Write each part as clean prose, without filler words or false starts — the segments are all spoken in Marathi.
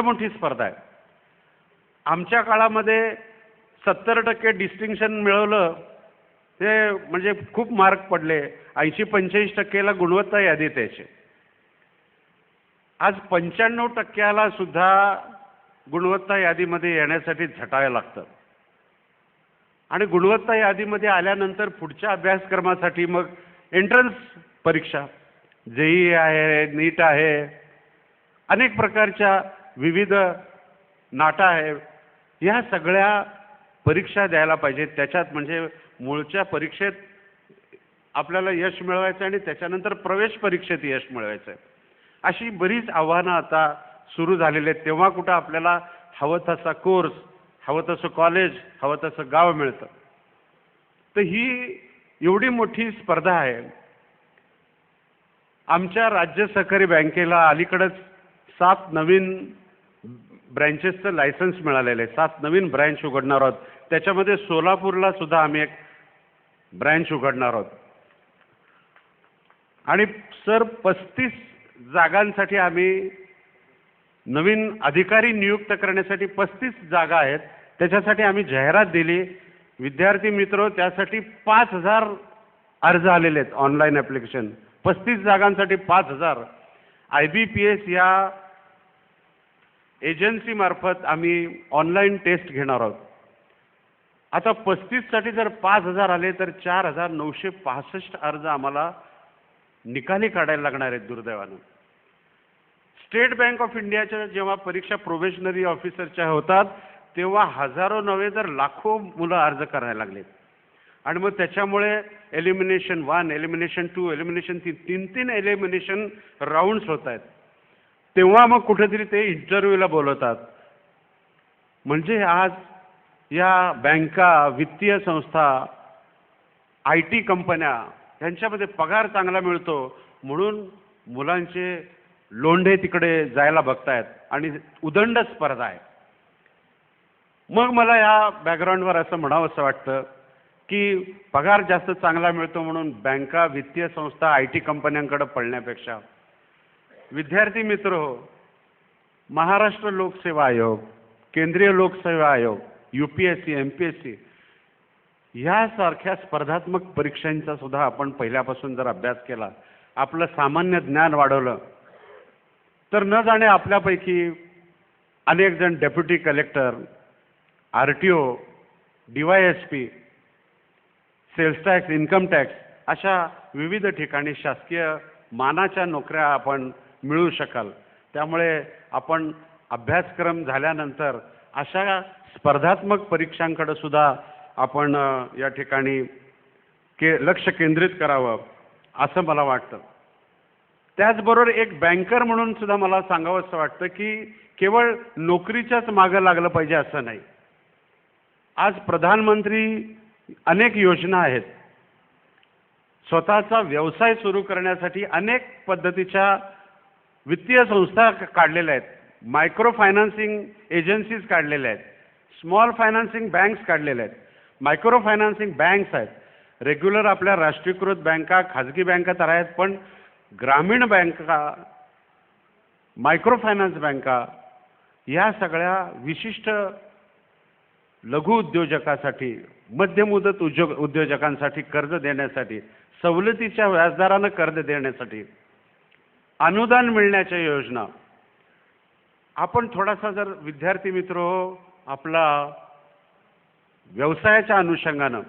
मोठी स्पर्धा आहे. आमच्या काळामध्ये 70% डिस्टिंक्शन मिळवलं ते म्हणजे खूप मार्क पडले. 80-85%ला गुणवत्ता यादीत यायचे. आज 95%ला सुद्धा गुणवत्ता यादीमध्ये येण्यासाठी झटायला लागतं. आणि गुणवत्ता यादीमध्ये आल्यानंतर पुढच्या अभ्यासक्रमासाठी मग एंट्रन्स परीक्षा, जेईई आहे, नीट आहे, अनेक प्रकारच्या विविध नाटा आहे, या सगळ्या परीक्षा द्यायला पाहिजेत. त्याच्यात म्हणजे मूळच्या परीक्षेत आपल्याला यश मिळवायचं आणि त्याच्यानंतर प्रवेश परीक्षेत यश मिळवायचं. अशी बरीच आव्हानं आता सुरू झालेली आहेत. तेव्हा कुठं आपल्याला हवं तसा कोर्स, हवं तसं कॉलेज, हवं तसं गाव मिळतं. तर ही एवढी मोठी स्पर्धा आहे. आमच्या राज्य सहकारी बँकेला अलीकडेच 7 नवीन ब्रँचेसचं लायसन्स मिळालेलं आहे. 7 नवीन ब्रँच उघडणार आहोत. त्याच्यामध्ये सोलापूरला सुद्धा आम्ही एक ब्रँच उघडणार आहोत. आणि सर 35 जागांसाठी आम्ही नवीन अधिकारी नियुक्त करण्यासाठी 35 जागा आहेत. त्याच्यासाठी आम्ही जाहिरात दिली. विद्यार्थी मित्र, त्यासाठी 5000 अर्ज आलेले आहेत. ऑनलाईन ॲप्लिकेशन 35 जागांसाठी 5000. IBPS या एजन्सी मार्फत आम्ही ऑनलाईन टेस्ट घेणार आहोत. आता 35 साठी जर 5000 आले तर 4965 अर्ज आम्हाला निकाली काढायला लागणार आहेत. दुर्दैवानं स्टेट बँक ऑफ इंडियाच्या जेव्हा परीक्षा प्रोबेशनरी ऑफिसरच्या होतात तेव्हा हजारो नव्हे तर लाखो मुलं अर्ज करायला लागलेत. आणि मग त्याच्यामुळे elimination 1, elimination 2, elimination 3, 3 elimination rounds होत आहेत. तेव्हा मग कुठेतरी ते इंटरव्ह्यूला बोलवतात. म्हणजे आज या बँका, वित्तीय संस्था, IT कंपन्या यांच्यामध्ये पगार चांगला मिळतो म्हणून मुलांचे लोंढे तिकडे जायला बघतायत आणि उदंड स्पर्धा आहे. मग मला या बॅकग्राऊंडवर असं म्हणावंसं वाटतं की पगार जास्त चांगला मिळतो म्हणून बँका, वित्तीय संस्था, IT कंपन्यांकडे पळण्यापेक्षा विद्यार्थी मित्र हो, महाराष्ट्र लोकसेवा आयोग, केंद्रीय लोकसेवा आयोग, UPSC, MPSC यासारख्या स्पर्धात्मक परीक्षांचा सुद्धा आपण पहिल्यापासून जर अभ्यास केला, आपलं सामान्य ज्ञान वाढवलं तर न जाणे आपल्यापैकी अनेक जण deputy collector, RTO, DYSP, sales tax, income tax अशा विविध ठिकाणी शासकीय मानाच्या नोकऱ्या आपण मिळवू शकाल. त्यामुळे आपण अभ्यासक्रम झाल्यानंतर अशा स्पर्धात्मक परीक्षांकडे सुद्धा आपण या ठिकाणी लक्ष केंद्रित करावं असं मला वाटतं. त्याचबरोबर एक बँकर म्हणून सुद्धा मला सांगावंसं वाटतं की केवळ नोकरीच्याच मागं लागलं पाहिजे असं नाही. आज प्रधानमंत्री अनेक योजना आहेत. स्वतःचा व्यवसाय सुरू करण्यासाठी अनेक पद्धतीच्या वित्तीय संस्था काढलेल्या आहेत. मायक्रो फायनान्सिंग एजन्सीज काढलेल्या आहेत. स्मॉल फायनान्सिंग बँक्स काढलेल्या आहेत. मायक्रो फायनान्सिंग बँक्स आहेत. रेग्युलर आपल्या राष्ट्रीयकृत बँका, खाजगी बँका तर आहेत, पण ग्रामीण बँका, मायक्रो फायनान्स बँका या सगळ्या विशिष्ट लघु उद्योजकासाठी, मध्यमुदत उद्योजकांसाठी कर्ज देण्यासाठी, सवलतीच्या व्याजदरानं कर्ज देण्यासाठी, अनुदान मिळण्याच्या योजना. आपण थोडासा जर विद्यार्थी मित्र हो, आपला व्यवसायाच्या अनुषंगानं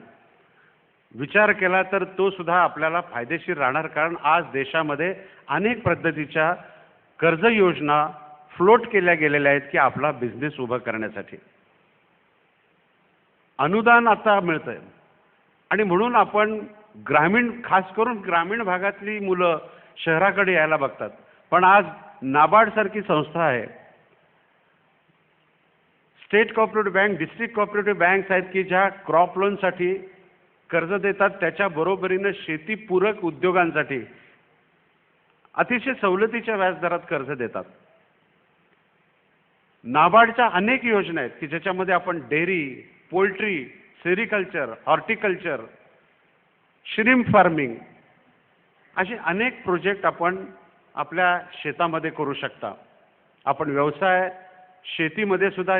विचार केला तर तो सुद्धा आपल्याला फायदेशीर राहणार. कारण आज देशामध्ये अनेक पद्धतीच्या कर्ज योजना फ्लोट केल्या गेलेल्या आहेत की आपला बिझनेस उभा करण्यासाठी. अनुदान आता मिळतंय आणि म्हणून आपण खास करून ग्रामीण भागातली मुलं शहराकडे यायला बघतात. पण आज नाबार्ड सारखी संस्था आहे, state cooperative bank, district cooperative banks आहेत की ज्या क्रॉप लोनसाठी कर्ज देतात. त्याच्या बरोबरीनं शेतीपूरक उद्योगांसाठी अतिशय सवलतीच्या व्याजदरात कर्ज देतात. नाबार्डच्या अनेक योजना आहेत की ज्याच्यामध्ये आपण dairy, poultry, sericulture, horticulture, shrimp farming असे अनेक प्रोजेक्ट आपण आपल्या शेतामध्ये करू शकता. आपण व्यवसाय शेतीमध्ये सुद्धा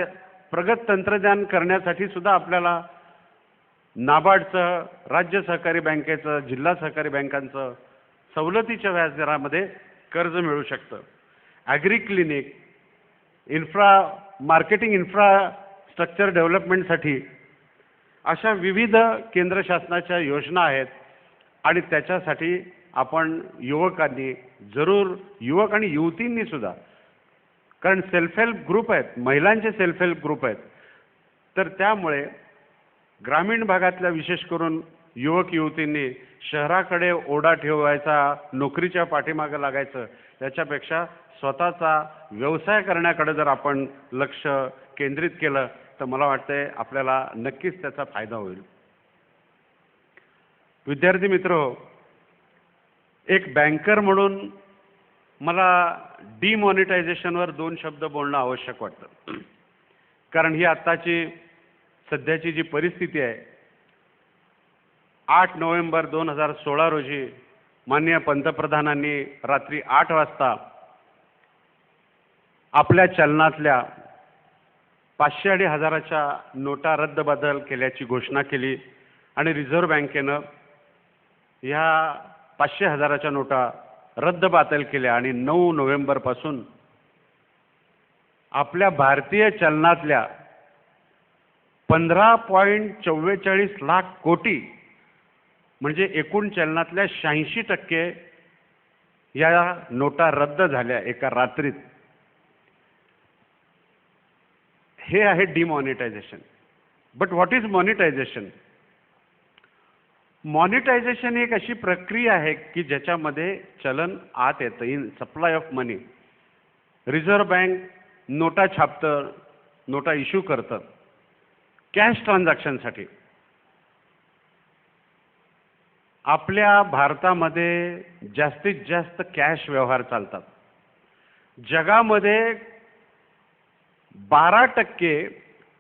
प्रगत तंत्रज्ञान करण्यासाठी सुद्धा आपल्याला नाबार्डचं, राज्य सहकारी बँकेचं, जिल्हा सहकारी बँकांचं सवलतीच्या व्याजदरामध्ये कर्ज मिळू शकतं. ॲग्री क्लिनिक, मार्केटिंग इन्फ्रास्ट्रक्चर डेव्हलपमेंटसाठी अशा विविध केंद्र शासनाच्या योजना आहेत आणि त्याच्यासाठी आपण युवकांनी जरूर, युवक आणि युवतींनी सुद्धा, कारण सेल्फ हेल्प ग्रुप आहेत, महिलांचे सेल्फ हेल्प ग्रुप आहेत, तर त्यामुळे ग्रामीण भागातल्या विशेष करून युवक युवतींनी शहराकडे ओढा ठेवायचा, नोकरीच्या पाठीमागे लागायचं, त्याच्यापेक्षा स्वतःचा व्यवसाय करण्याकडे जर आपण लक्ष केंद्रित केलं तर मला वाटतंय आपल्याला नक्कीच त्याचा फायदा होईल. विद्यार्थी मित्र, एक बँकर म्हणून मला डिमॉनिटायझेशनवर 2 शब्द बोलणं आवश्यक वाटतं. कारण ही आत्ताची सध्याची जी परिस्थिती आहे, 8 नोव्हेंबर 2016 रोजी माननीय पंतप्रधानांनी रात्री 8 वाजता आपल्या चलनातल्या 500 आणि 1000च्या नोटा रद्दबातल केल्याची घोषणा केली आणि रिझर्व्ह बँकेनं ह्या 500, 1000च्या नोटा रद्दबातल केल्या आणि 9 नोव्हेंबरपासून आपल्या भारतीय चलनातल्या 15.44 लाख कोटी म्हणजे एकूण चलनातल्या 86% या नोटा रद्द झाल्या एका रात्रीत. हे आहे demonetisation. But what is monetisation? Monetisation एक अशी प्रक्रिया आहे की ज्याच्यामध्ये चलन आत येतं, in supply of money. Reserve bank नोटा छापतं, नोटा इश्यू करतं कॅश ट्रान्झॅक्शनसाठी. आपल्या भारतामध्ये जास्तीत जास्त कॅश व्यवहार चालतात. जगामध्ये 12%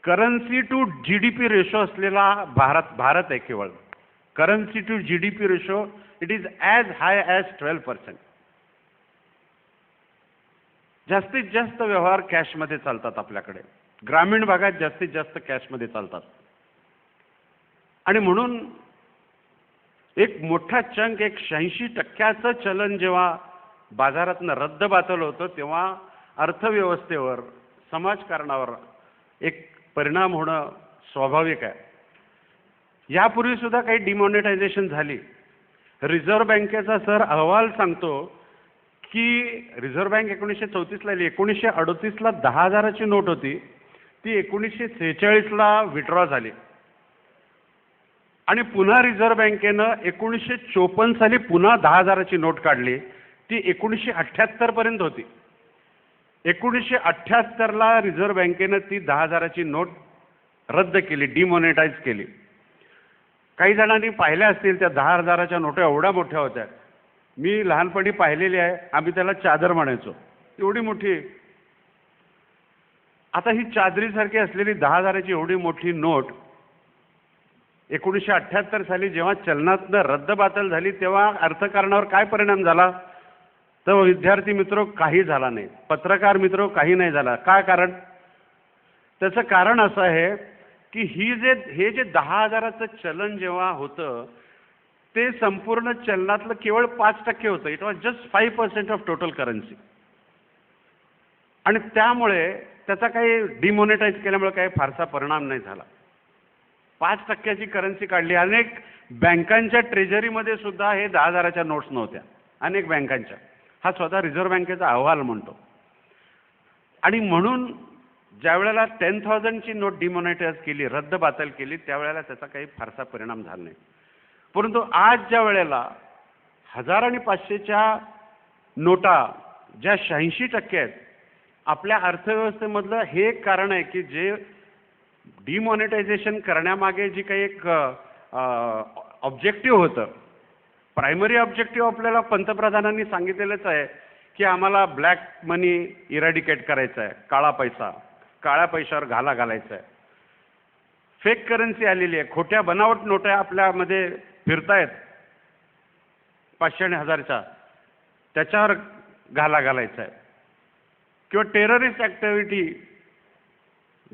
करन्सी टू GDP रेशो असलेला भारत आहे केवळ. Currency to GDP ratio it is as high as 12%. जास्तीत जास्त व्यवहार कॅशमध्ये चालतात आपल्याकडे. ग्रामीण भागात जास्तीत जास्त कॅशमध्ये चालतात. आणि म्हणून एक मोठा चंक, एक 86% चलन जेव्हा बाजारातनं रद्दबातल होतं तेव्हा अर्थव्यवस्थेवर, समाजकारणावर एक परिणाम होणं स्वाभाविक आहे. यापूर्वी सुद्धा काही डिमॉनिटायझेशन झाली. रिझर्व्ह बँकेचा सर अहवाल सांगतो की रिझर्व्ह बँक 1934 ला आली. 1938ला 10,000ची नोट होती, ती 1946ला विड्रॉ झाली. आणि पुन्हा रिझर्व्ह बँकेनं 1954 साली पुन्हा 10,000ची नोट काढली, ती 1978 पर्यंत होती. 1978ला रिझर्व्ह बँकेनं ती 10,000ची नोट रद्द केली, डिमॉनिटाईज केली. काही जणांनी पाहिल्या असतील त्या 10,000च्या नोटा एवढ्या मोठ्या होत्या. मी लहानपणी पाहिलेली आहे, आम्ही त्याला चादर म्हणायचो, एवढी मोठी. आता ही चादरीसारखी असलेली 10,000ची एवढी मोठी नोट 1978 साली जेव्हा चलनातनं रद्दबातल झाली तेव्हा अर्थकारणावर काय परिणाम झाला? तर विद्यार्थी मित्र काही झाला नाही, पत्रकार मित्र काही नाही झाला. काय कारण? त्याचं कारण असं आहे की हे जे 10,000चं चलन जेव्हा होतं ते संपूर्ण चलनातलं केवळ 5% होतं. It was just 5% of total currency. आणि त्यामुळे त्याचा काही डिमॉनिटाईज केल्यामुळे काही फारसा परिणाम नाही झाला. 5%ची करन्सी काढली. अनेक बँकांच्या ट्रेजरीमध्ये सुद्धा हे 10,000च्या नोट्स नव्हत्या, अनेक बँकांच्या. हा स्वतः रिझर्व्ह बँकेचा अहवाल म्हणतो. आणि म्हणून ज्या वेळेला 10,000ची नोट डिमॉनिटाईज केली, रद्दबातल केली, त्यावेळेला त्याचा काही फारसा परिणाम झाला नाही. परंतु आज ज्या वेळेला 1000 आणि 500च्या नोटा ज्या 86% आहेत, आपल्या अर्थव्यवस्थेमधलं हे एक कारण आहे की जे डिमॉनिटायझेशन करण्यामागे जी काही एक ऑब्जेक्टिव्ह होतं, प्रायमरी ऑब्जेक्टिव्ह आपल्याला पंतप्रधानांनी सांगितलेलंच आहे की आम्हाला ब्लॅक मनी इरॅडिकेट करायचं आहे, काळ्या पैशावर घाला घालायचा आहे. फेक करन्सी आलेली आहे, खोट्या बनावट नोटा आपल्यामध्ये फिरतायत 500 आणि 1000च्या, त्याच्यावर घाला घालायचा आहे. किंवा टेररिस्ट ॲक्टिव्हिटी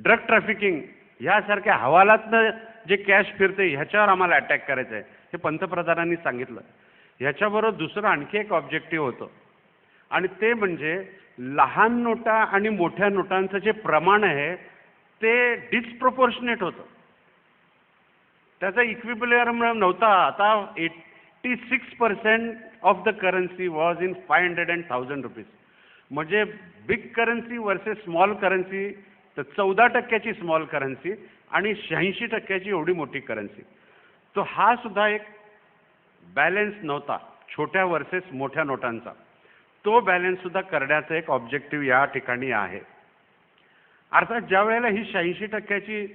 ड्रग ट्रॅफिकिंग ह्यासारख्या हवालातनं जे कॅश फिरते ह्याच्यावर आम्हाला अटॅक करायचं आहे, हे पंतप्रधानांनी सांगितलं. ह्याच्याबरोबर दुसरं आणखी एक ऑब्जेक्टिव्ह होतं, आणि ते म्हणजे लहान नोटा आणि मोठ्या नोटांचं जे प्रमाण आहे ते डिस्प्रपोर्शनेट होतं. त्याचा इक्विलिब्रियम नव्हता. आता 86% of the currency was in 500 and 1000 rupees. म्हणजे big currency versus small currency, तर 14% स्मॉल करन्सी आणि 86% एवढी मोठी करन्सी. तो हा सुद्धा एक बॅलन्स नव्हता छोट्या वर्सेस मोठ्या नोटांचा. तो बॅलन्स सुद्धा करण्याचं एक ऑब्जेक्टिव्ह या ठिकाणी आहे. अर्थात ज्या वेळेला ही 86%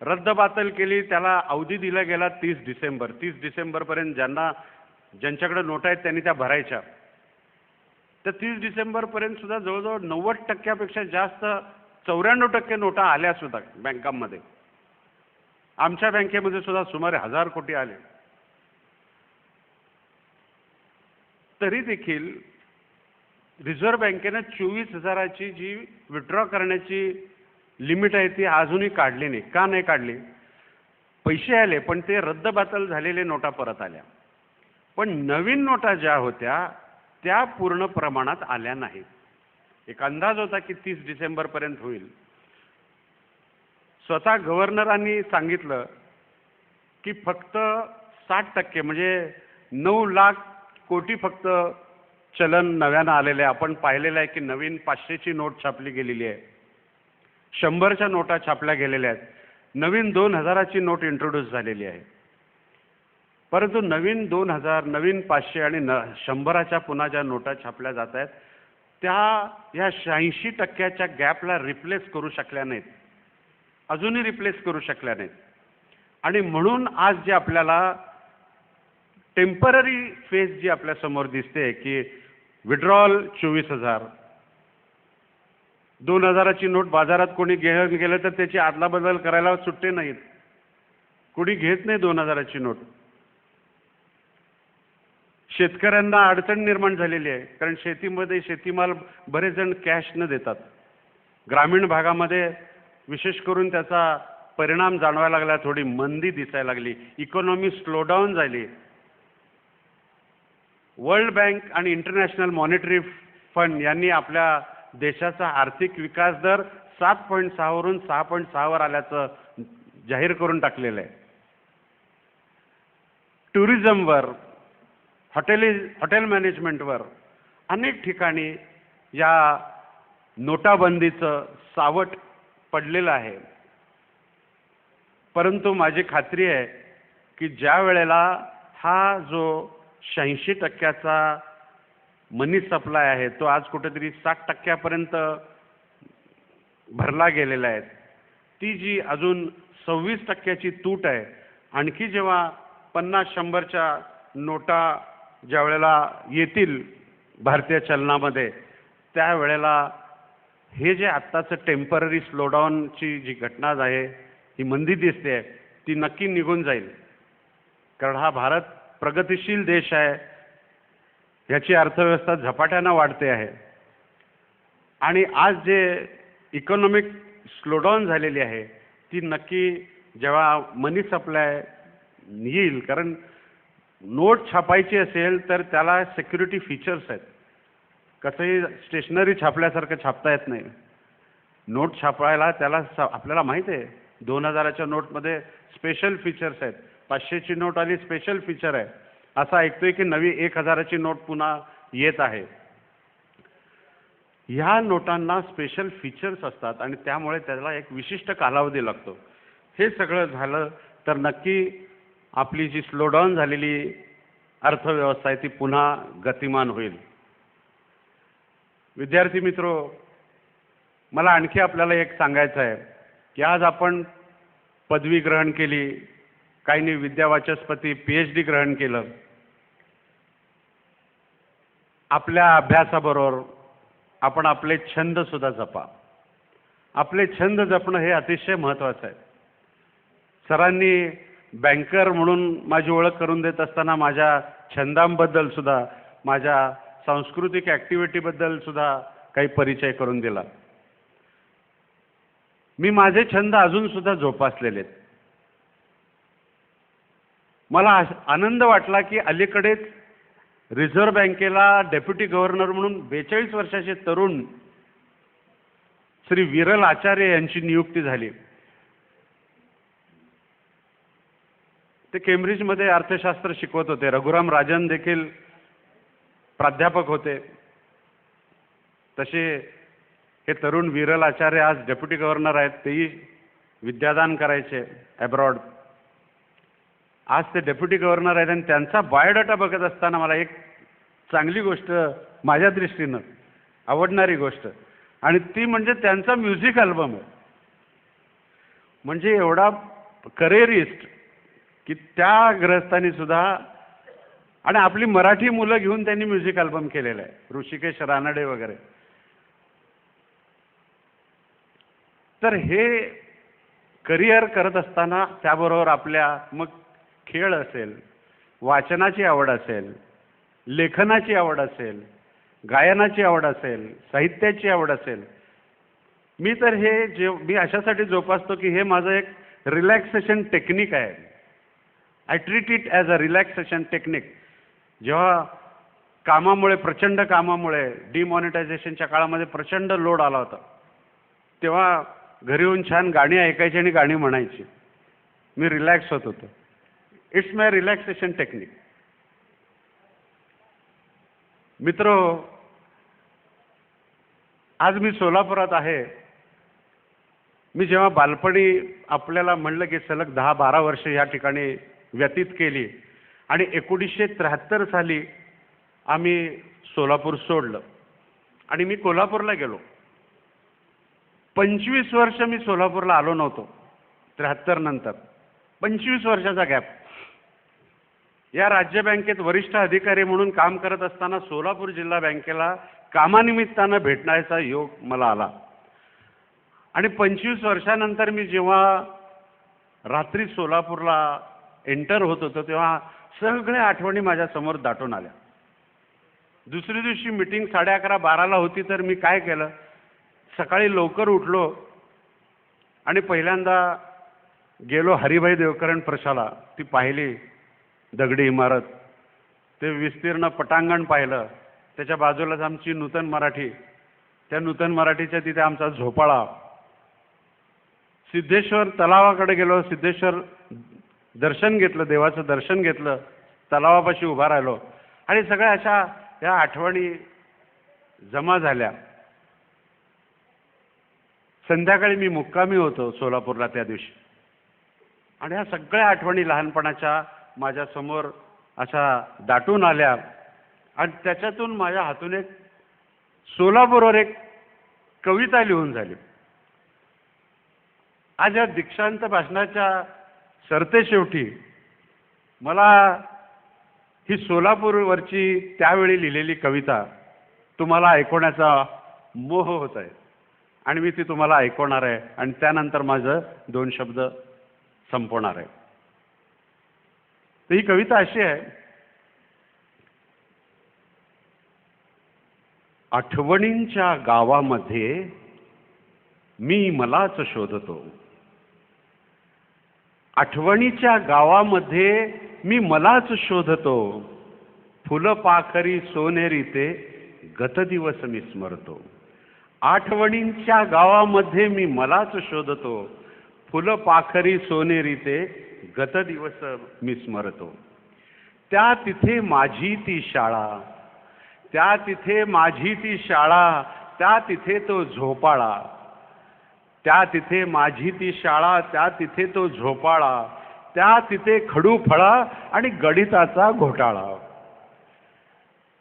रद्दबातल केली, त्याला अवधी दिला गेला 30 डिसेंबर. 30 डिसेंबरपर्यंत ज्यांच्याकडे नोटा आहेत त्यांनी त्या भरायच्या. तर 30 डिसेंबरपर्यंत सुद्धा जवळजवळ 90%पेक्षा जास्त 94% नोटा आल्या सुद्धा बँकांमध्ये. आमच्या बँकेमध्ये सुद्धा सुमारे 1000 कोटी आले. तरी देखील रिझर्व्ह बँकेनं 24,000ची जी विड्रॉ करण्याची लिमिट आहे ती अजूनही काढली नाही. का नाही काढली? पैसे आले पण ते रद्दबातल झालेले नोटा परत आल्या, पण नवीन नोटा ज्या होत्या त्या पूर्ण प्रमाणात आल्या नाहीत. एक अंदाज होता की 30 डिसेंबरपर्यंत होईल. स्वतः गव्हर्नरांनी सांगितलं की फक्त 60% म्हणजे 9 लाख कोटी फक्त चलन नव्यानं आलेले. आपण पाहिलेलं आहे की नवीन 500ची नोट छापली गेलेली आहे, 100च्या नोटा छापल्या गेलेल्या आहेत, नवीन 2000ची नोट इंट्रोड्यूस झालेली आहे. परंतु नवीन 2000, नवीन 500 आणि 100च्या पुन्हा ज्या नोटा छापल्या जात आहेत त्या ह्या 86%च्या गॅपला रिप्लेस करू शकल्या नाहीत, अजूनही रिप्लेस करू शकल्या नाहीत. आणि म्हणून आज जे आपल्याला टेम्पररी फेज जी आपल्या समोर दिसते की विड्रॉल 24,000, 2000ची नोट बाजारात कोणी घेऊन गेलं तर त्याची आदलाबदल करायला सुट्टे नाहीत, कोणी घेत नाही 2000ची नोट. शेतकऱ्यांना अडचण निर्माण झालेली आहे, कारण शेतीमध्ये शेतीमाल बरेच जण कॅश न देतात. ग्रामीण भागामध्ये विशेष करून त्याचा परिणाम जाणवायला लागला, थोडी मंदी दिसायला लागली, इकॉनॉमी स्लोडाऊन झाली. वर्ल्ड बँक आणि इंटरनॅशनल मॉनिटरी फंड यांनी आपल्या देशाचा आर्थिक विकास दर 7.6 वरून 6.6 वर आल्याचं जाहीर करून टाकलेलं आहे. टुरिझमवर, हॉटेल मॅनेजमेंटवर अनेक ठिकाणी या नोटाबंदीचं सावट पडलेलं आहे. परंतु माझी खात्री आहे की ज्या वेळेला हा जो 86%चा मनी सप्लाय आहे तो आज कुठेतरी 60%पर्यंत भरला गेलेला आहे, ती जी अजून 26%ची तूट आहे, आणखी जेव्हा 50-100च्या नोटा ज्या वेळेला येतील भारतीय चलनामध्ये त्यावेळेला हे जे आत्ताचं टेम्पररी स्लोडाऊनची जी घटना आहे, ही मंदी दिसते, ती नक्की निघून जाईल. कारण हा भारत प्रगतिशील देश आहे, याची अर्थव्यवस्था झपाट्यानं वाढते आहे. आणि आज जे इकॉनॉमिक स्लोडाऊन झालेली आहे ती नक्की जेव्हा मनी सप्लाय येईल, कारण नोट छापायची असेल तर त्याला सिक्युरिटी फीचर्स आहेत. कसंही स्टेशनरी छापल्यासारखं छापता येत नाही. नोट छापायला त्याला आपल्याला माहीत आहे 2000च्या नोटमध्ये स्पेशल फीचर्स आहेत. 500ची नोट आली, स्पेशल फीचर आहे. असं ऐकतोय की नवी 1000ची नोट पुन्हा येत आहे. ह्या नोटांना स्पेशल फीचर्स असतात आणि त्यामुळे त्याला एक विशिष्ट कालावधी लागतो. हे सगळं झालं तर नक्की आपली जी स्लोडाऊन झालेली अर्थव्यवस्था आहे ती पुन्हा गतिमान होईल. विद्यार्थी मित्रो, मला आणखी आपल्याला एक सांगायचं आहे की आज आपण पदवी ग्रहण केली, काहींनी विद्यावाचस्पती PhD ग्रहण केलं. आपल्या अभ्यासाबरोबर आपण आपले छंद सुद्धा जपा. आपले छंद जपणं हे अतिशय महत्त्वाचं आहे. सरांनी बँकर म्हणून माझी ओळख करून देत असताना माझ्या छंदांबद्दल सुद्धा, माझ्या सांस्कृतिक ॲक्टिव्हिटीबद्दल सुद्धा काही परिचय करून दिला. मी माझे छंद अजून सुद्धा जोपासलेले आहेत. मला आनंद वाटला की अलीकडेच रिझर्व्ह बँकेला डेप्युटी गव्हर्नर म्हणून 42 वर्षाचे तरुण श्री विरल आचार्य यांची नियुक्ती झाली. ते केम्ब्रिजमध्ये अर्थशास्त्र शिकवत होते. रघुराम राजन देखील प्राध्यापक होते. तसे हे तरुण विरल आचार्य आज डेप्युटी गव्हर्नर आहेत. तेही विद्यादान करायचे अब्रॉड. आज ते डेप्युटी गव्हर्नर आहेत आणि त्यांचा बायोडाटा बघत असताना मला एक चांगली गोष्ट, माझ्या दृष्टीनं आवडणारी गोष्ट, आणि ती म्हणजे त्यांचा म्युझिक अल्बम आहे. म्हणजे एवढा करिअरिस्ट की त्या ग्रहस्थानी सुद्धा, आणि आपली मराठी मुलं घेऊन त्यांनी म्युझिक अल्बम केलेलं आहे, ऋषिकेश रानडे वगैरे. तर हे करिअर करत असताना त्याबरोबर आपल्या मग खेळ असेल, वाचनाची आवड असेल, लेखनाची आवड असेल, गायनाची आवड असेल, साहित्याची आवड असेल, मी तर मी अशासाठी जोपासतो की हे माझं एक रिलॅक्सेशन टेक्निक आहे. I treat it as a relaxation technique. जेव्हा कामामुळे, प्रचंड कामामुळे, डिमॉनिटायझेशनच्या काळामध्ये प्रचंड लोड आला होता, तेव्हा घरी येऊन छान गाणी ऐकायची आणि गाणी म्हणायची. मी रिलॅक्स होत होतो. It's my relaxation technique. मित्रो, आज मी सोलापुरात आहे. मी जेव्हा बालपणी आपल्याला म्हणलं की सलग 10-12 वर्ष या ठिकाणी व्यतीत केली आणि 1973 साली आम्ही सोलापूर सोडलं आणि मी कोल्हापूरला गेलो. 25 वर्ष मी सोलापूरला आलो नव्हतो 73 नंतर. 25 वर्षाचा गॅप. या राज्य बँकेत वरिष्ठ अधिकारी म्हणून काम करत असताना सोलापूर जिल्हा बँकेला कामानिमित्तानं भेटण्याचा योग मला आला. आणि 25 वर्षानंतर मी जेव्हा रात्री सोलापूरला एंटर होत होतो तेव्हा सगळ्या आठवणी माझ्या समोर दाटून आल्या. दुसऱ्या दिवशी मीटिंग 11:30-12ला होती, तर मी काय केलं, सकाळी लवकर उठलो आणि पहिल्यांदा गेलो हरिभाई देवकरण प्रशाला. ती पाहिली, दगडी इमारत, ते विस्तीर्ण पटांगण पाहिलं. त्याच्या बाजूलाच आमची नूतन मराठी, त्या नूतन मराठीच्या तिथे आमचा झोपाळा. सिद्धेश्वर तलावाकडे गेलो, सिद्धेश्वर दर्शन घेतलं, देवाचं दर्शन घेतलं, तलावापाशी उभा राहिलो आणि सगळ्या अशा या आठवणी जमा झाल्या. संध्याकाळी मी मुक्कामी होतो सोलापूरला त्या दिवशी आणि ह्या सगळ्या आठवणी लहानपणाच्या माझ्या समोर अशा दाटून आल्या आणि त्याच्यातून माझ्या हातून एक सोलापूरवर एक कविता लिहून झाली. आज या दीक्षांत भाषणाच्या सरतेशेवटी मला ही सोलापूरवरची त्यावेळी लिहिलेली कविता तुम्हाला ऐकवण्याचा मोह होत आहे आणि मी ती तुम्हाला ऐकवणार आहे आणि त्यानंतर माझं 2 शब्द संपवणार आहे. तर ही कविता अशी आहे. आठवणींच्या गावामध्ये मी मलाच शोधतो. आठवणीच्या गावामध्ये मी मलाच शोधतो. फुलपाखरी सोनेरी ते गतदिवस मी स्मरतो. आठवणींच्या गावामध्ये मी मलाच शोधतो. फुलपाखरी सोनेरी ते गतदिवस मी स्मरतो. त्या तिथे माझी ती शाळा, त्या तिथे माझी ती शाळा, त्या तिथे तो झोपाळा. त्या तिथे माझी ती शाळा, त्या तिथे तो झोपाळा. त्या तिथे खडू फळा आणि गणिताचा घोटाळा.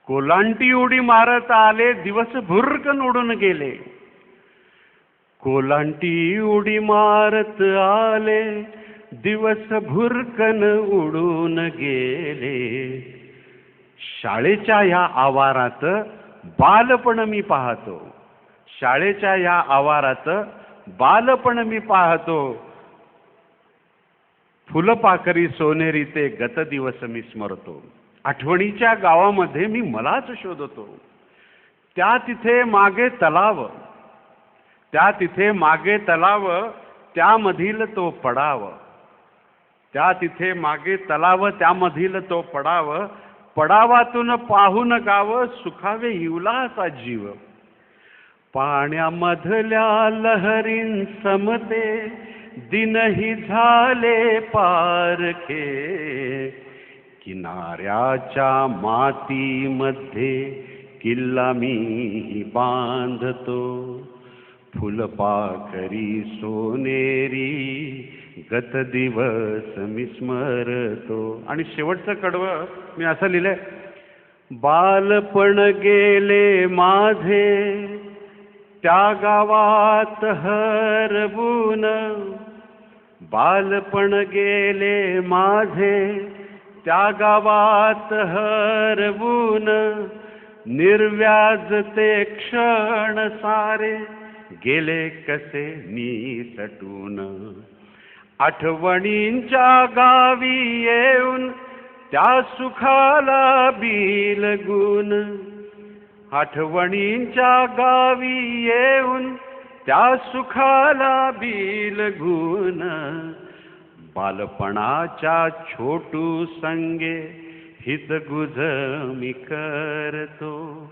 कोलांटी उडी मारत आले, दिवस भुरकन उडून गेले. कोलांटी उडी मारत आले, दिवस भुरकन उडून गेले. शाळेच्या या आवारात बालपण मी पाहतो. शाळेच्या या आवारात बालपण मी पाहतो. फुलपाखरी सोनेरी ते गतदिवस मी स्मरतो. आठवणीच्या गावामध्ये मी मलाच शोधतो. त्या तिथे मागे तलाव, त्या तिथे मागे तलाव, त्यामधील तो पडाव. त्या तिथे मागे तलाव, त्यामधील तो पडाव. पडावातून पाहून गाव, सुखावे हिवलाचा जीव. पाण्यामधल्या लहरीं समते, दिनही झाले पारखे. किनाऱ्याच्या मातीमध्ये किल्ला मी बांधतो. फुलपाखरी सोनेरी, गत दिवस मी स्मरतो. आणि शेवटचं कडवं मी असं लिहिलंय, बालपण गेले माझे त्या गावात हरवून. बालपण गेले माझे त्या गावात हरवून. निर्व्याज ते क्षण सारे गेले कसे निसटून. आठवणींच्या गावी येऊन त्या सुखाला बिलगून. आठवणींच्या गावी येऊन त्या सुखाला बिलगून. बालपणाच्या छोटू संगे हितगुज मी करतो.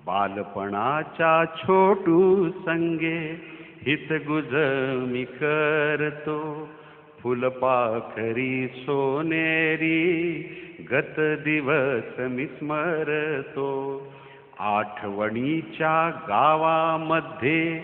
बालपणाच्या छोटू संगे हितगुज मी करतो. फुलपाखरी सोनेरी, गत दिवस मी स्मरतो. आठवणीच्या गावामध्ये